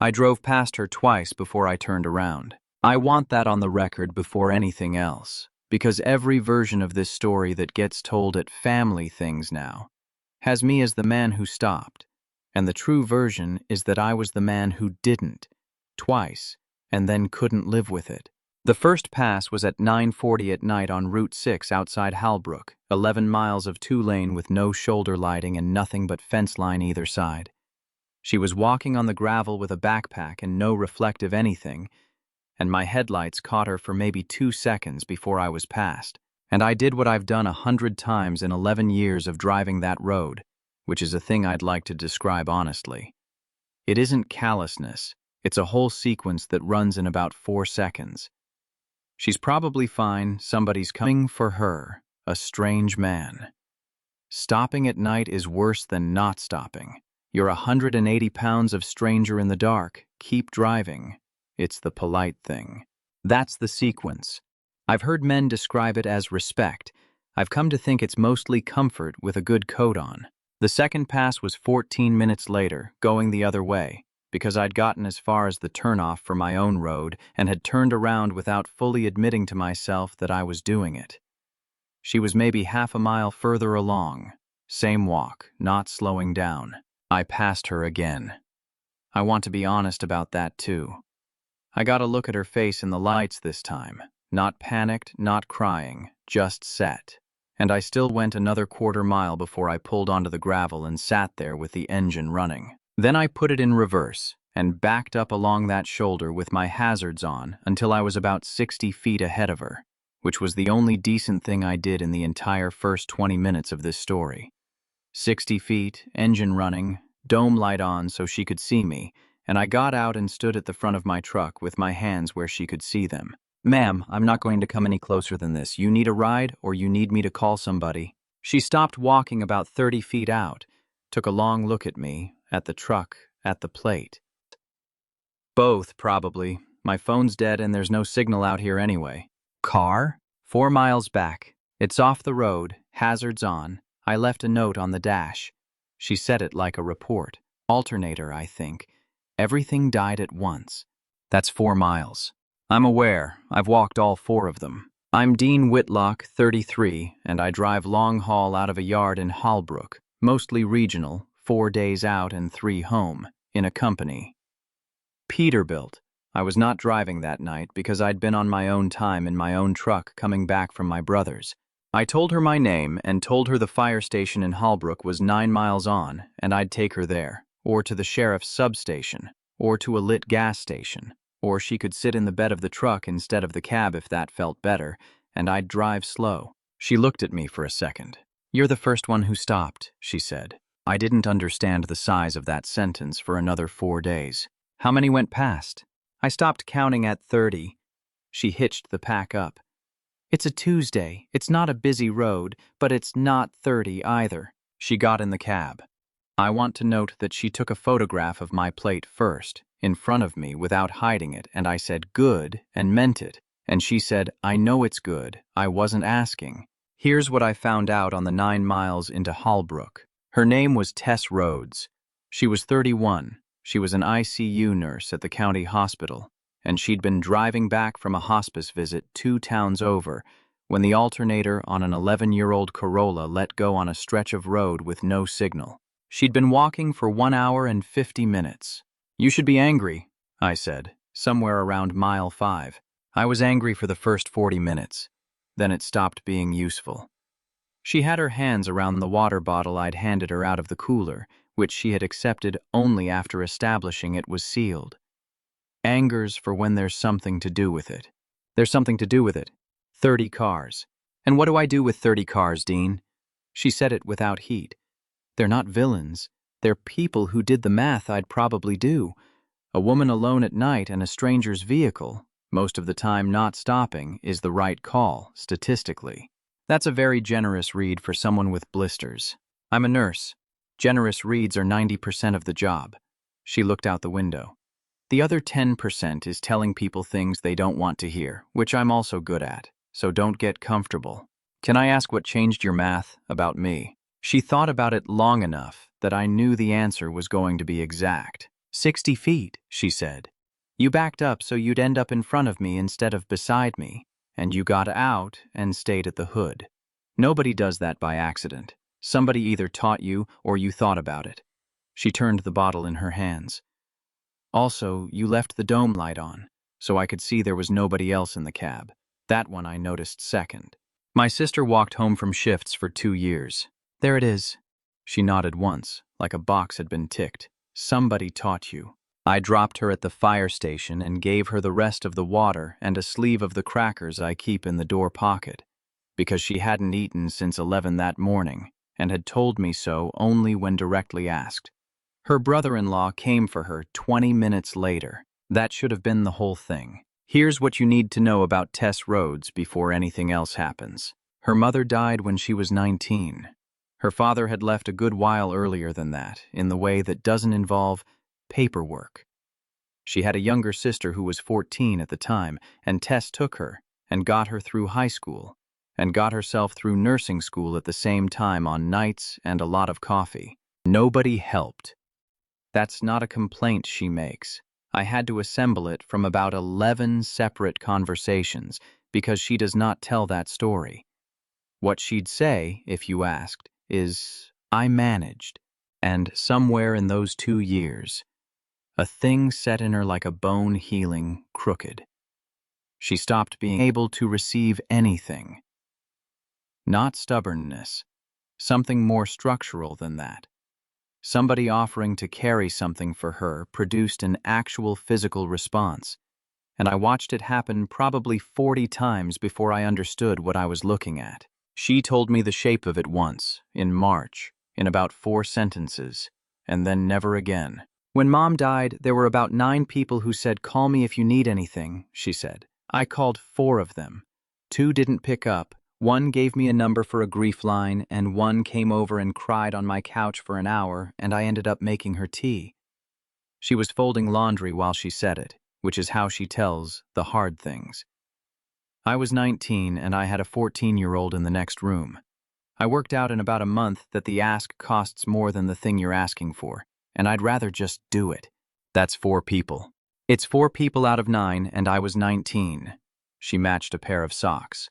I drove past her twice before I turned around. I want that on the record before anything else, because every version of this story that gets told at family things now has me as the man who stopped, and the true version is that I was the man who didn't, twice, and then couldn't live with it. The first pass was at 9:40 at night on Route 6 outside Halbrook, 11 miles of two-lane with no shoulder lighting and nothing but fence line either side. She was walking on the gravel with a backpack and no reflective anything, and my headlights caught her for maybe 2 seconds before I was past. And I did what I've done 100 times in 11 years of driving that road, which is a thing I'd like to describe honestly. It isn't callousness, it's a whole sequence that runs in about 4 seconds. She's probably fine, somebody's coming for her, a strange man. Stopping at night is worse than not stopping. You're 180 pounds of stranger in the dark, keep driving. It's the polite thing. That's the sequence. I've heard men describe it as respect. I've come to think it's mostly comfort with a good coat on. The second pass was 14 minutes later, going the other way, because I'd gotten as far as the turnoff for my own road and had turned around without fully admitting to myself that I was doing it. She was maybe half a mile further along. Same walk, not slowing down. I passed her again. I want to be honest about that too. I got a look at her face in the lights this time. Not panicked, not crying, just set. And I still went another quarter mile before I pulled onto the gravel and sat there with the engine running. Then I put it in reverse and backed up along that shoulder with my hazards on until I was about 60 feet ahead of her, which was the only decent thing I did in the entire first 20 minutes of this story. 60 feet, engine running, dome light on so she could see me, and I got out and stood at the front of my truck with my hands where she could see them. "Ma'am, I'm not going to come any closer than this. You need a ride or you need me to call somebody?" She stopped walking about 30 feet out, took a long look at me, at the truck, at the plate. "Both, probably. My phone's dead and there's no signal out here anyway." "Car?" "4 miles back. It's off the road, hazards on. I left a note on the dash." She said it like a report. "Alternator, I think. Everything died at once." "That's 4 miles. I'm aware. I've walked all 4 of them. I'm Dean Whitlock, 33, and I drive long haul out of a yard in Halbrook, mostly regional, 4 days out and 3 home, in a company. Peterbilt. I was not driving that night because I'd been on my own time in my own truck coming back from my brother's. I told her my name and told her the fire station in Halbrook was 9 miles on and I'd take her there, or to the sheriff's substation, or to a lit gas station, or she could sit in the bed of the truck instead of the cab if that felt better, and I'd drive slow. She looked at me for a second. "You're the first one who stopped," she said. I didn't understand the size of that sentence for another 4 days. "How many went past?" "I stopped counting at 30. She hitched the pack up. "It's a Tuesday. It's not a busy road, but it's not 30 either." She got in the cab. I want to note that she took a photograph of my plate first, in front of me without hiding it, and I said good and meant it. And she said, "I know it's good. I wasn't asking." Here's what I found out on the 9 miles into Halbrook. Her name was Tess Rhodes. She was 31. She was an ICU nurse at the county hospital, and she'd been driving back from a hospice visit 2 towns over when the alternator on an 11-year-old Corolla let go on a stretch of road with no signal. She'd been walking for 1 hour and 50 minutes. "You should be angry," I said, somewhere around mile 5. I was angry for the first 40 minutes. Then it stopped being useful. She had her hands around the water bottle I'd handed her out of the cooler, which she had accepted only after establishing it was sealed. Anger's for when there's something to do with it. There's something to do with it. 30 cars. And what do I do with 30 cars, Dean? She said it without heat. They're not villains. They're people who did the math I'd probably do. A woman alone at night and a stranger's vehicle, most of the time not stopping, is the right call, statistically. That's a very generous read for someone with blisters. I'm a nurse. Generous reads are 90% of the job. She looked out the window. The other 10% is telling people things they don't want to hear, which I'm also good at, so don't get comfortable. Can I ask what changed your math about me? She thought about it long enough that I knew the answer was going to be exact. 60 feet, she said. You backed up so you'd end up in front of me instead of beside me, and you got out and stayed at the hood. Nobody does that by accident. Somebody either taught you or you thought about it. She turned the bottle in her hands. Also, you left the dome light on, so I could see there was nobody else in the cab. That one I noticed second. My sister walked home from shifts for 2 years. There it is. She nodded once, like a box had been ticked. Somebody taught you. I dropped her at the fire station and gave her the rest of the water and a sleeve of the crackers I keep in the door pocket, because she hadn't eaten since 11 that morning and had told me so only when directly asked. Her brother-in-law came for her 20 minutes later. That should have been the whole thing. Here's what you need to know about Tess Rhodes before anything else happens. Her mother died when she was 19. Her father had left a good while earlier than that, in the way that doesn't involve paperwork. She had a younger sister who was 14 at the time, and Tess took her and got her through high school and got herself through nursing school at the same time on nights and a lot of coffee. Nobody helped. That's not a complaint she makes. I had to assemble it from about 11 separate conversations because she does not tell that story. What she'd say, if you asked, is, I managed, and somewhere in those 2 years, a thing set in her like a bone healing crooked. She stopped being able to receive anything. Not stubbornness, something more structural than that. Somebody offering to carry something for her produced an actual physical response, and I watched it happen probably 40 times before I understood what I was looking at. She told me the shape of it once, in March, in about 4 sentences, and then never again. When Mom died, there were about 9 people who said, "Call me if you need anything," she said. I called 4 of them. 2 didn't pick up. 1 gave me a number for a grief line, and 1 came over and cried on my couch for an hour, and I ended up making her tea. She was folding laundry while she said it, which is how she tells the hard things. I was 19, and I had a 14-year-old in the next room. I worked out in about a month that the ask costs more than the thing you're asking for, and I'd rather just do it. That's 4 people. It's 4 people out of 9, and I was 19. She matched a pair of socks.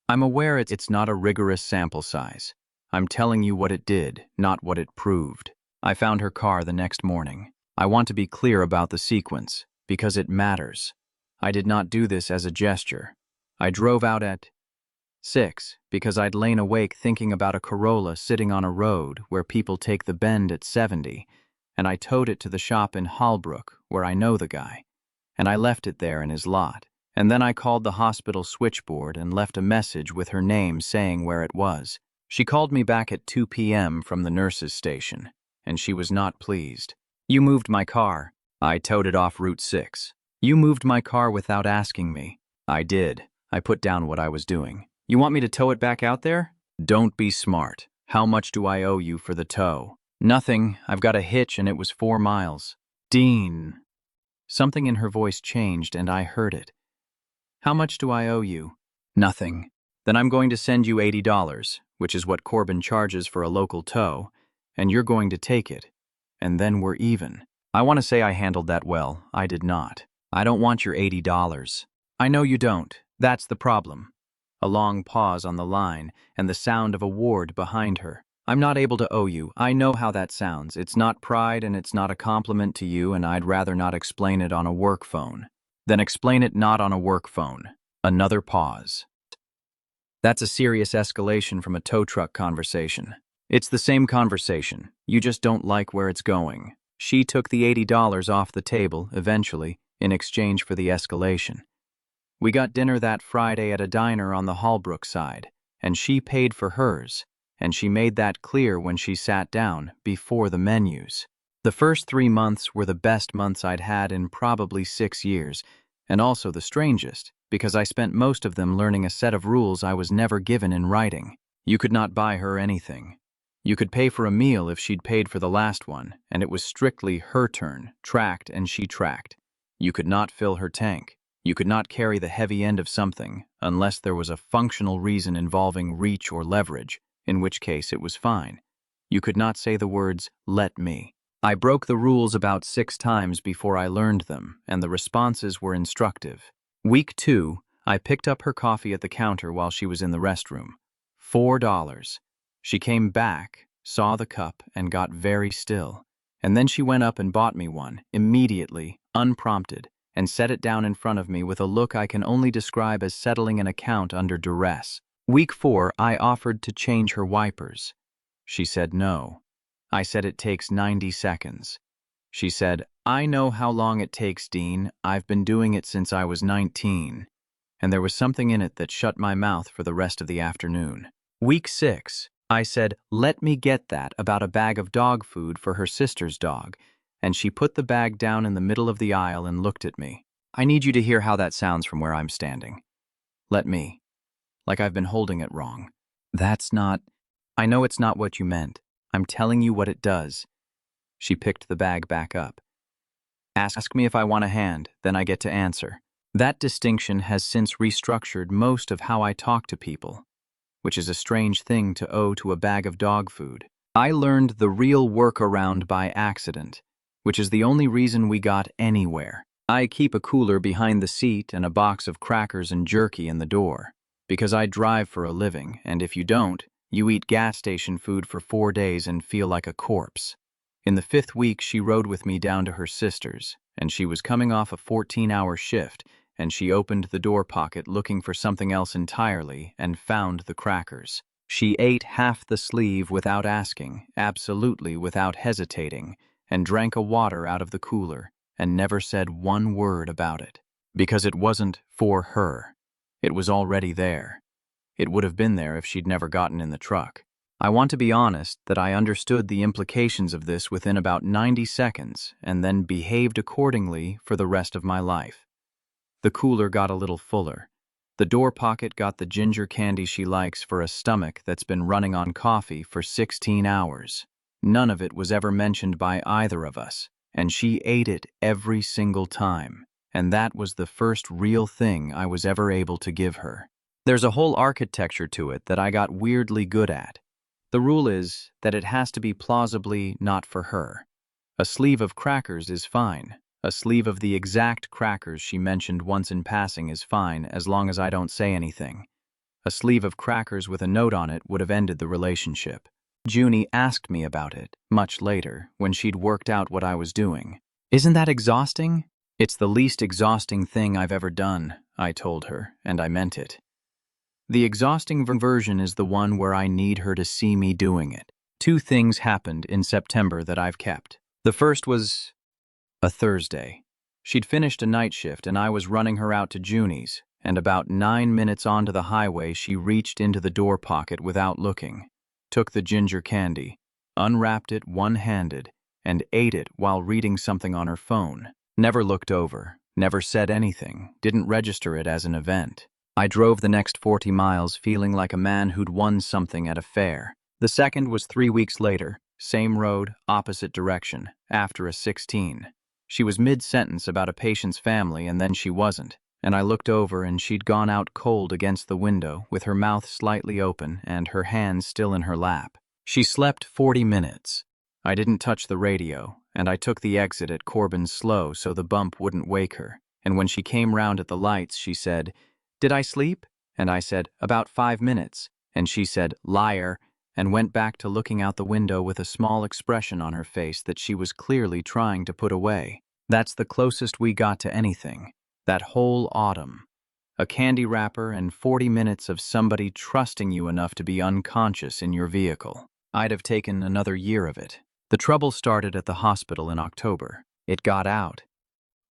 I'm aware it's not a rigorous sample size. I'm telling you what it did, not what it proved. I found her car the next morning. I want to be clear about the sequence, because it matters. I did not do this as a gesture. I drove out at 6 because I'd lain awake thinking about a Corolla sitting on a road where people take the bend at 70, and I towed it to the shop in Holbrook where I know the guy, and I left it there in his lot. And then I called the hospital switchboard and left a message with her name saying where it was. She called me back at 2 p.m. from the nurse's station, and she was not pleased. You moved my car. I towed it off Route 6. You moved my car without asking me. I did. I put down what I was doing. You want me to tow it back out there? Don't be smart. How much do I owe you for the tow? Nothing. I've got a hitch and it was 4 miles. Dean. Something in her voice changed and I heard it. How much do I owe you? Nothing. Then I'm going to send you $80, which is what Corbin charges for a local tow, and you're going to take it. And then we're even. I want to say I handled that well. I did not. I don't want your $80. I know you don't. That's the problem. A long pause on the line, and the sound of a ward behind her. I'm not able to owe you. I know how that sounds. It's not pride and it's not a compliment to you, and I'd rather not explain it on a work phone. Then explain it not on a work phone. Another pause. That's a serious escalation from a tow truck conversation. It's the same conversation. You just don't like where it's going. She took the $80 off the table, eventually, in exchange for the escalation. We got dinner that Friday at a diner on the Holbrook side, and she paid for hers, and she made that clear when she sat down, before the menus. The first 3 months were the best months I'd had in probably 6 years, and also the strangest, because I spent most of them learning a set of rules I was never given in writing. You could not buy her anything. You could pay for a meal if she'd paid for the last one, and it was strictly her turn, tracked and she tracked. You could not fill her tank. You could not carry the heavy end of something, unless there was a functional reason involving reach or leverage, in which case it was fine. You could not say the words, "let me." I broke the rules about 6 times before I learned them, and the responses were instructive. Week 2, I picked up her coffee at the counter while she was in the restroom. $4. She came back, saw the cup, and got very still. And then she went up and bought me one, immediately, unprompted, and set it down in front of me with a look I can only describe as settling an account under duress. Week 4, I offered to change her wipers. She said no. I said it takes 90 seconds. She said, "I know how long it takes, Dean. I've been doing it since I was 19. And there was something in it that shut my mouth for the rest of the afternoon. Week 6, I said, "Let me get that," about a bag of dog food for her sister's dog, and she put the bag down in the middle of the aisle and looked at me. I need you to hear how that sounds from where I'm standing. Let me. Like I've been holding it wrong. That's not... I know it's not what you meant. I'm telling you what it does. She picked the bag back up. Ask me if I want a hand, then I get to answer. That distinction has since restructured most of how I talk to people, which is a strange thing to owe to a bag of dog food. I learned the real workaround by accident, which is the only reason we got anywhere. I keep a cooler behind the seat and a box of crackers and jerky in the door, because I drive for a living, and if you don't, you eat gas station food for 4 days and feel like a corpse. In the 5th week, she rode with me down to her sister's, and she was coming off a 14-hour shift, and she opened the door pocket looking for something else entirely and found the crackers. She ate half the sleeve without asking, absolutely without hesitating, and drank a water out of the cooler and never said one word about it. Because it wasn't for her. It was already there. It would have been there if she'd never gotten in the truck. I want to be honest that I understood the implications of this within about 90 seconds and then behaved accordingly for the rest of my life. The cooler got a little fuller. The door pocket got the ginger candy she likes for a stomach that's been running on coffee for 16 hours. None of it was ever mentioned by either of us, and she ate it every single time, and that was the first real thing I was ever able to give her. There's a whole architecture to it that I got weirdly good at. The rule is that it has to be plausibly not for her. A sleeve of crackers is fine. A sleeve of the exact crackers she mentioned once in passing is fine as long as I don't say anything. A sleeve of crackers with a note on it would have ended the relationship. Junie asked me about it, much later, when she'd worked out what I was doing. "Isn't that exhausting?" "It's the least exhausting thing I've ever done," I told her, and I meant it. The exhausting version is the one where I need her to see me doing it. 2 things happened in September that I've kept. The first was a Thursday. She'd finished a night shift and I was running her out to Junie's, and about 9 minutes onto the highway she reached into the door pocket without looking, took the ginger candy, unwrapped it one-handed, and ate it while reading something on her phone. Never looked over, never said anything, didn't register it as an event. I drove the next 40 miles feeling like a man who'd won something at a fair. The second was 3 weeks later, same road, opposite direction, after a 16. She was mid-sentence about a patient's family and then she wasn't, and I looked over and she'd gone out cold against the window with her mouth slightly open and her hands still in her lap. She slept 40 minutes. I didn't touch the radio, and I took the exit at Corbin's Slow so the bump wouldn't wake her, and when she came round at the lights she said, "Did I sleep?" And I said, "About 5 minutes." And she said, "Liar," and went back to looking out the window with a small expression on her face that she was clearly trying to put away. That's the closest we got to anything. That whole autumn. A candy wrapper and 40 minutes of somebody trusting you enough to be unconscious in your vehicle. I'd have taken another year of it. The trouble started at the hospital in October. It got out.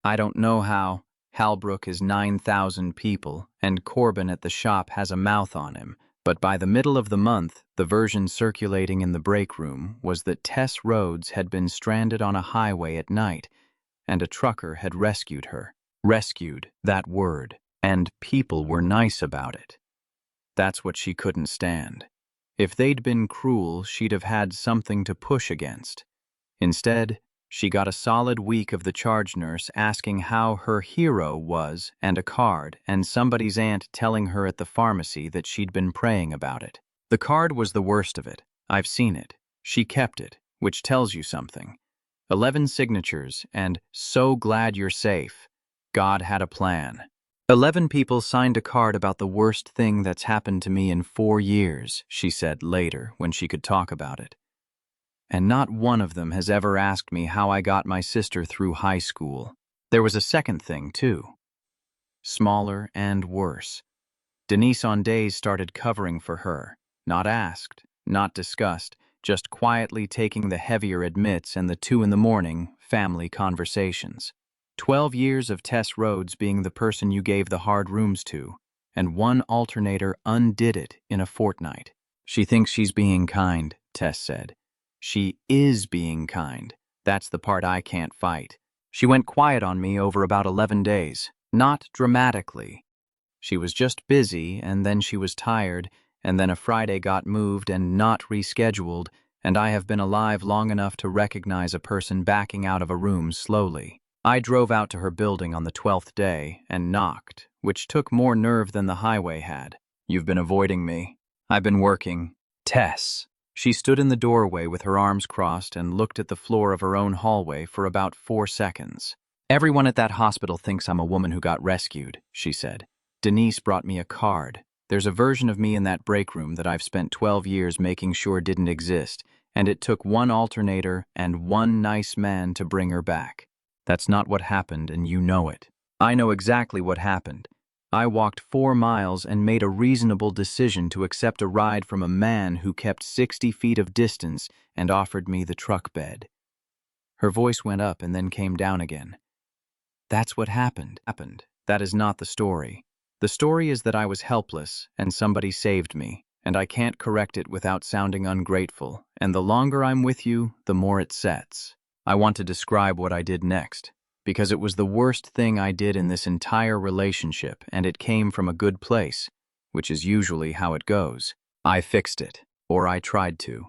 I don't know how. Halbrook is 9,000 people, and Corbin at the shop has a mouth on him, but by the middle of the month, the version circulating in the break room was that Tess Rhodes had been stranded on a highway at night, and a trucker had rescued her. Rescued, that word, and people were nice about it. That's what she couldn't stand. If they'd been cruel, she'd have had something to push against. Instead, she got a solid week of the charge nurse asking how her hero was and a card, and somebody's aunt telling her at the pharmacy that she'd been praying about it. The card was the worst of it. I've seen it. She kept it, which tells you something. 11 signatures, and "So glad you're safe. God had a plan." 11 people signed a card about the worst thing that's happened to me in 4 years, she said later when she could talk about it. And not one of them has ever asked me how I got my sister through high school. There was a second thing, too. Smaller and worse. Denise on days started covering for her. Not asked, not discussed, just quietly taking the heavier admits and the 2 in the morning family conversations. 12 years of Tess Rhodes being the person you gave the hard rooms to, and one alternator undid it in a fortnight. She thinks she's being kind, Tess said. She is being kind. That's the part I can't fight. She went quiet on me over about 11 days. Not dramatically. She was just busy, and then she was tired, and then a Friday got moved and not rescheduled, and I have been alive long enough to recognize a person backing out of a room slowly. I drove out to her building on the 12th day and knocked, which took more nerve than the highway had. "You've been avoiding me. I've been working." Tess. She stood in the doorway with her arms crossed and looked at the floor of her own hallway for about 4 seconds. "Everyone at that hospital thinks I'm a woman who got rescued," she said. "Denise brought me a card. There's a version of me in that break room that I've spent 12 years making sure didn't exist, and it took one alternator and one nice man to bring her back. That's not what happened, and you know it. I know exactly what happened. I walked 4 miles and made a reasonable decision to accept a ride from a man who kept 60 feet of distance and offered me the truck bed." Her voice went up and then came down again. "That's what happened. That is not the story. The story is that I was helpless and somebody saved me, and I can't correct it without sounding ungrateful, and the longer I'm with you, the more it sets. I want to describe what I did next, because it was the worst thing I did in this entire relationship, and it came from a good place, which is usually how it goes. I fixed it, or I tried to.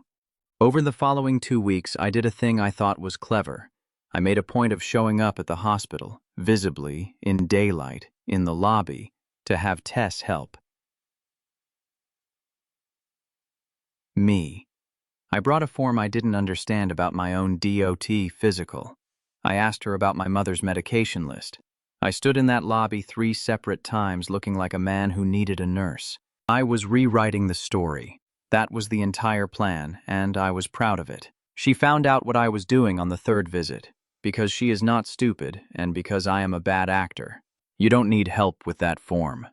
Over the following 2 weeks, I did a thing I thought was clever. I made a point of showing up at the hospital, visibly, in daylight, in the lobby, to have Tess help me. I brought a form I didn't understand about my own DOT physical. I asked her about my mother's medication list. I stood in that lobby 3 separate times looking like a man who needed a nurse. I was rewriting the story. That was the entire plan, and I was proud of it. She found out what I was doing on the 3rd visit, because she is not stupid and because I am a bad actor. "You don't need help with that form."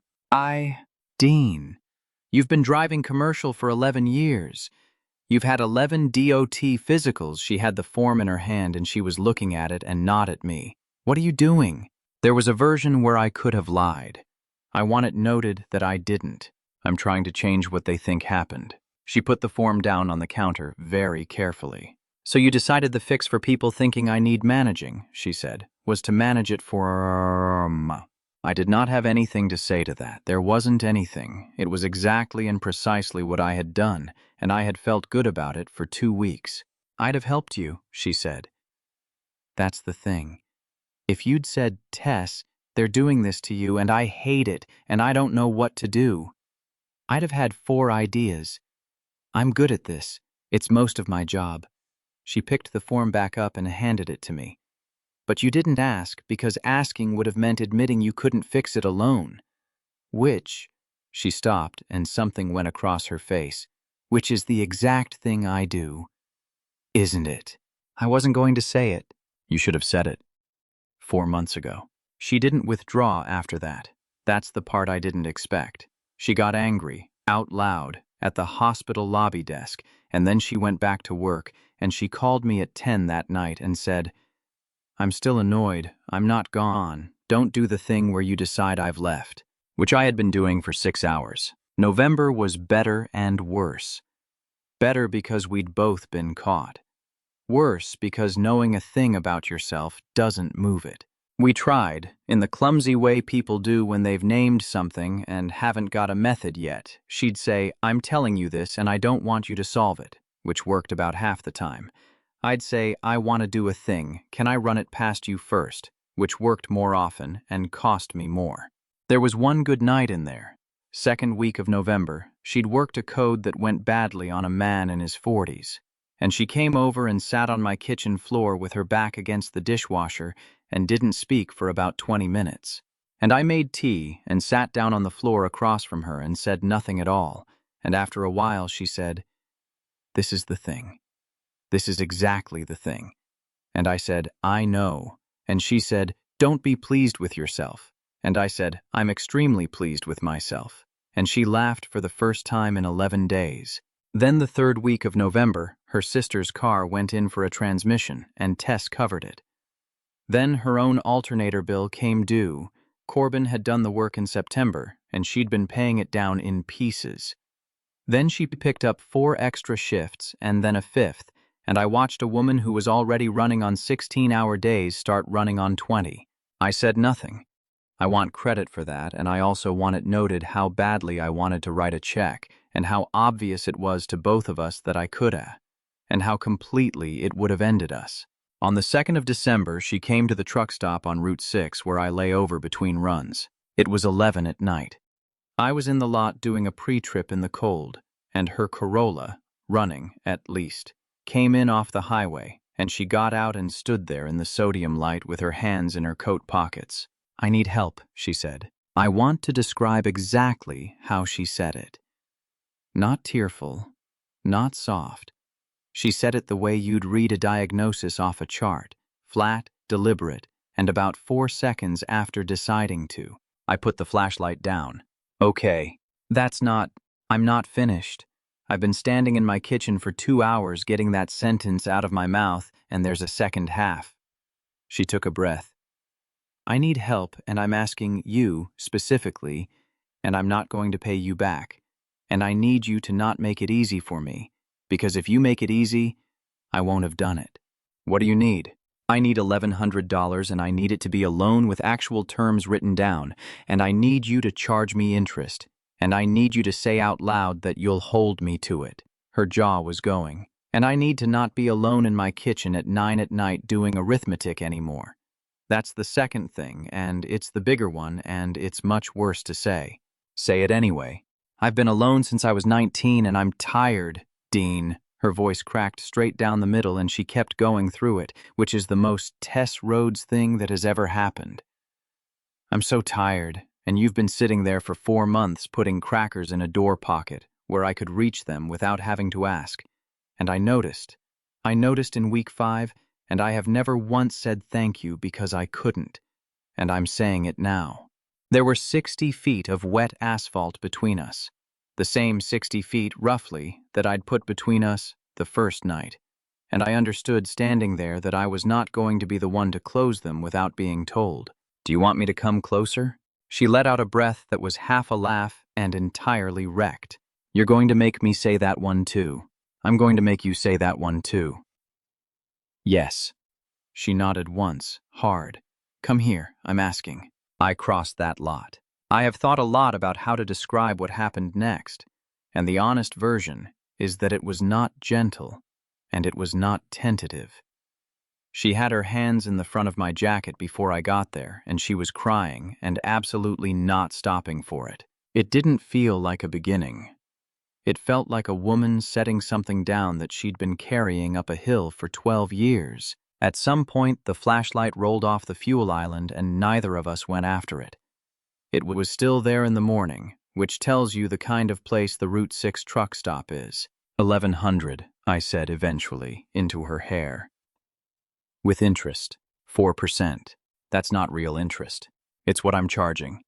Dean, you've been driving commercial for 11 years. You've had 11 DOT physicals." She had the form in her hand and she was looking at it and not at me. "What are you doing?" There was a version where I could have lied. I want it noted that I didn't. I'm trying to change what they think happened. She put the form down on the counter very carefully. "So you decided the fix for people thinking I need managing," she said, "was to manage it for I did not have anything to say to that. There wasn't anything. It was exactly and precisely what I had done, and I had felt good about it for 2 weeks. "I'd have helped you," she said. "That's the thing. If you'd said, 'Tess, they're doing this to you, and I hate it, and I don't know what to do,' I'd have had 4 ideas. I'm good at this. It's most of my job." She picked the form back up and handed it to me. "But you didn't ask, because asking would have meant admitting you couldn't fix it alone. Which," she stopped and something went across her face, "which is the exact thing I do. Isn't it?" I wasn't going to say it. "You should have said it 4 months ago." She didn't withdraw after that. That's the part I didn't expect. She got angry, out loud, at the hospital lobby desk, and then she went back to work, and she called me at 10 that night and said, "I'm still annoyed. I'm not gone. Don't do the thing where you decide I've left," which I had been doing for 6 hours. November was better and worse. Better because we'd both been caught. Worse because knowing a thing about yourself doesn't move it. We tried, in the clumsy way people do when they've named something and haven't got a method yet. She'd say, "I'm telling you this and I don't want you to solve it," which worked about half the time. I'd say, "I want to do a thing. Can I run it past you first?" which worked more often and cost me more. There was one good night in there. 2nd week of November, she'd worked a code that went badly on a man in his 40s. and she came over and sat on my kitchen floor with her back against the dishwasher and didn't speak for about 20 minutes. And I made tea and sat down on the floor across from her and said nothing at all, and after a while she said, "This is the thing. This is exactly the thing." And I said, "I know." And she said, "Don't be pleased with yourself." And I said, "I'm extremely pleased with myself." And she laughed for the first time in 11 days. Then the third week of November, her sister's car went in for a transmission, and Tess covered it. Then her own alternator bill came due. Corbin had done the work in September, and she'd been paying it down in pieces. Then she picked up 4 extra shifts, and then a 5th, and I watched a woman who was already running on 16-hour days start running on 20. I said nothing. I want credit for that, and I also want it noted how badly I wanted to write a check, and how obvious it was to both of us that I coulda, and how completely it would have ended us. On the 2nd of December, she came to the truck stop on Route 6 where I lay over between runs. It was 11 at night. I was in the lot doing a pre-trip in the cold, and her Corolla, running, at least, came in off the highway, and she got out and stood there in the sodium light with her hands in her coat pockets. "I need help," she said. I want to describe exactly how she said it. Not tearful, not soft. She said it the way you'd read a diagnosis off a chart, flat, deliberate, and about 4 seconds after deciding to. I put the flashlight down. "Okay, I'm not finished. I've been standing in my kitchen for 2 hours getting that sentence out of my mouth, and there's a second half." She took a breath. "I need help, and I'm asking you, specifically, and I'm not going to pay you back. And I need you to not make it easy for me, because if you make it easy, I won't have done it." "What do you need?" "I need $1,100, and I need it to be a loan with actual terms written down, and I need you to charge me interest, and I need you to say out loud that you'll hold me to it." Her jaw was going. "And I need to not be alone in my kitchen at 9 at night doing arithmetic anymore. That's the second thing, and it's the bigger one, and it's much worse to say." "Say it anyway." "I've been alone since I was 19, and I'm tired, Dean." Her voice cracked straight down the middle, and she kept going through it, which is the most Tess Rhodes thing that has ever happened. "I'm so tired, and you've been sitting there for 4 months putting crackers in a door pocket where I could reach them without having to ask. And I noticed in week 5, and I have never once said thank you because I couldn't, and I'm saying it now. There were 60 feet of wet asphalt between us, the same 60 feet, roughly, that I'd put between us the first night, and I understood standing there that I was not going to be the one to close them without being told. "Do you want me to come closer?" She let out a breath that was half a laugh and entirely wrecked. "You're going to make me say that one too. I'm going to make you say that one too." "Yes." She nodded once, hard. "Come here, I'm asking." I crossed that lot. I have thought a lot about how to describe what happened next, and the honest version is that it was not gentle, and it was not tentative. She had her hands in the front of my jacket before I got there, and she was crying and absolutely not stopping for it. It didn't feel like a beginning. It felt like a woman setting something down that she'd been carrying up a hill for 12 years. At some point, the flashlight rolled off the fuel island and neither of us went after it. It was still there in the morning, which tells you the kind of place the Route 6 truck stop is. 1,100, I said eventually, into her hair. "With interest. 4%. That's not real interest. It's what I'm charging.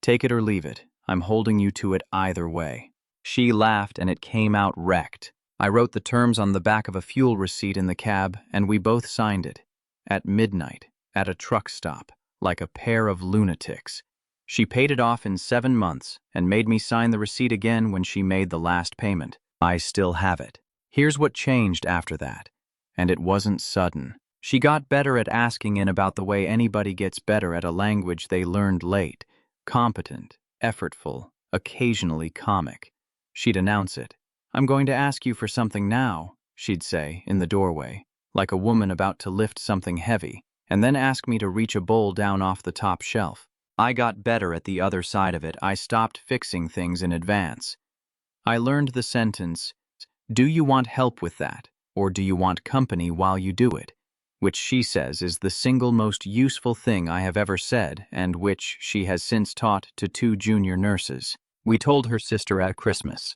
Take it or leave it. I'm holding you to it either way." She laughed and it came out wrecked. I wrote the terms on the back of a fuel receipt in the cab, and we both signed it. At midnight, at a truck stop, like a pair of lunatics. She paid it off in 7 months and made me sign the receipt again when she made the last payment. I still have it. Here's what changed after that. And it wasn't sudden. She got better at asking in about the way anybody gets better at a language they learned late. Competent, effortful, occasionally comic. She'd announce it. "I'm going to ask you for something now," she'd say, in the doorway, like a woman about to lift something heavy, and then ask me to reach a bowl down off the top shelf. I got better at the other side of it. I stopped fixing things in advance. I learned the sentence, Do you want help with that, or do you want company while you do it? Which she says is the single most useful thing I have ever said, and which she has since taught to 2 junior nurses. We told her sister at Christmas.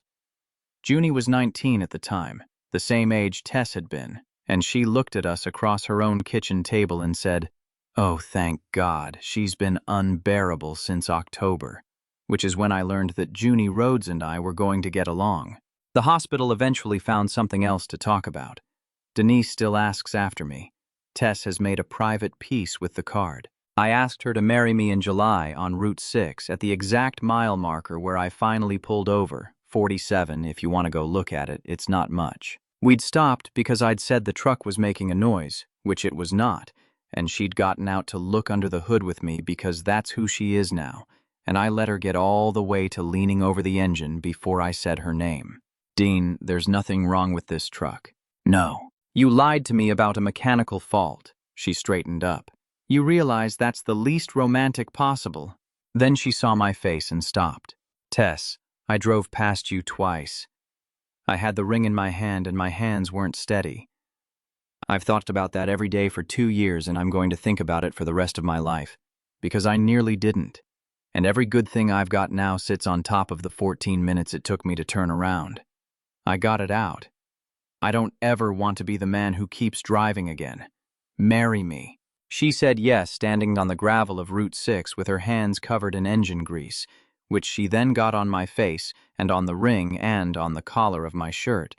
Junie was 19 at the time, the same age Tess had been, and she looked at us across her own kitchen table and said, "Oh, thank God, she's been unbearable since October," which is when I learned that Junie Rhodes and I were going to get along. The hospital eventually found something else to talk about. Denise still asks after me. Tess has made a private peace with the card. I asked her to marry me in July on Route 6 at the exact mile marker where I finally pulled over. 47, if you want to go look at it, it's not much. We'd stopped because I'd said the truck was making a noise, which it was not, and she'd gotten out to look under the hood with me because that's who she is now, and I let her get all the way to leaning over the engine before I said her name. "Dean, there's nothing wrong with this truck." "No. You lied to me about a mechanical fault." She straightened up. "You realize that's the least romantic possible." Then she saw my face and stopped. "Tess, I drove past you twice. I had the ring in my hand and my hands weren't steady. I've thought about that every day for 2 years, and I'm going to think about it for the rest of my life, because I nearly didn't. And every good thing I've got now sits on top of the 14 minutes it took me to turn around. I got it out. I don't ever want to be the man who keeps driving again. Marry me." She said yes, standing on the gravel of Route 6 with her hands covered in engine grease, which she then got on my face and on the ring and on the collar of my shirt,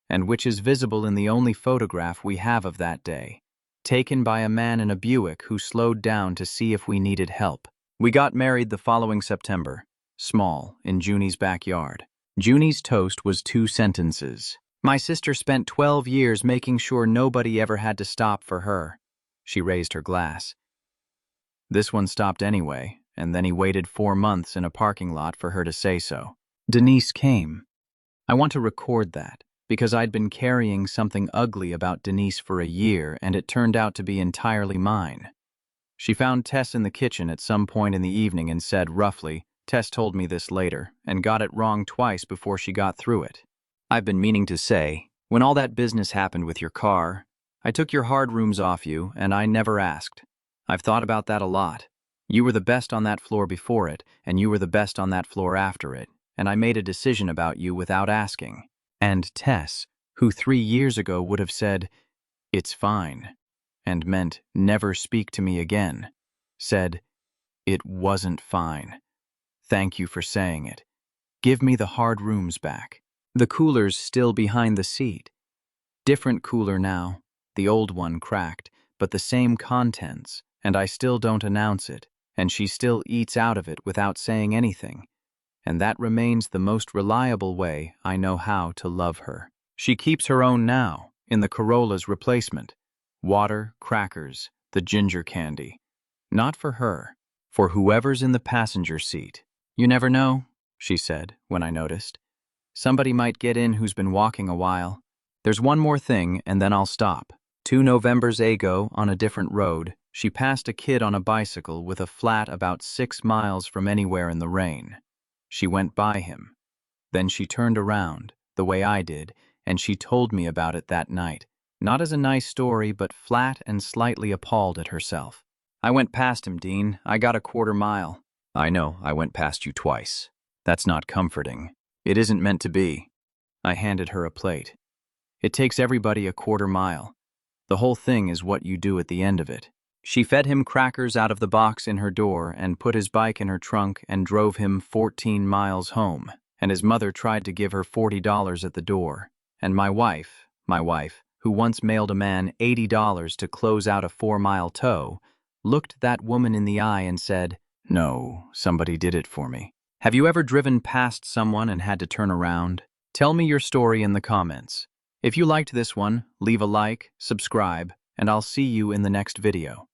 and which is visible in the only photograph we have of that day, taken by a man in a Buick who slowed down to see if we needed help. We got married the following September, small, in Junie's backyard. Junie's toast was 2 sentences. "My sister spent 12 years making sure nobody ever had to stop for her." She raised her glass. "This one stopped anyway, and then he waited 4 months in a parking lot for her to say so." Denise came. I want to record that, because I'd been carrying something ugly about Denise for a year, and it turned out to be entirely mine. She found Tess in the kitchen at some point in the evening and said roughly, "Tess told me this later, and got it wrong twice before she got through it. I've been meaning to say, when all that business happened with your car, I took your hard rooms off you, and I never asked. I've thought about that a lot. You were the best on that floor before it, and you were the best on that floor after it, and I made a decision about you without asking." And Tess, who 3 years ago would have said, "It's fine," and meant never speak to me again, said, "It wasn't fine. Thank you for saying it. Give me the hard rooms back." The cooler's still behind the seat. Different cooler now, the old one cracked, but the same contents, and I still don't announce it, and she still eats out of it without saying anything, and that remains the most reliable way I know how to love her. She keeps her own now, in the Corolla's replacement. Water, crackers, the ginger candy. Not for her, for whoever's in the passenger seat. "You never know," she said, when I noticed. "Somebody might get in who's been walking a while. There's one more thing, and then I'll stop." 2 Novembers ago, on a different road, she passed a kid on a bicycle with a flat about 6 miles from anywhere in the rain. She went by him. Then she turned around, the way I did, and she told me about it that night. Not as a nice story, but flat and slightly appalled at herself. "I went past him, Dean. I got a 1/4 mile. "I know, I went past you twice. That's not comforting. It isn't meant to be." I handed her a plate. "It takes everybody a 1/4 mile. The whole thing is what you do at the end of it." She fed him crackers out of the box in her door and put his bike in her trunk and drove him 14 miles home, and his mother tried to give her $40 at the door. And my wife, who once mailed a man $80 to close out a 4-mile tow, looked that woman in the eye and said, "No, somebody did it for me." Have you ever driven past someone and had to turn around? Tell me your story in the comments. If you liked this one, leave a like, subscribe, and I'll see you in the next video.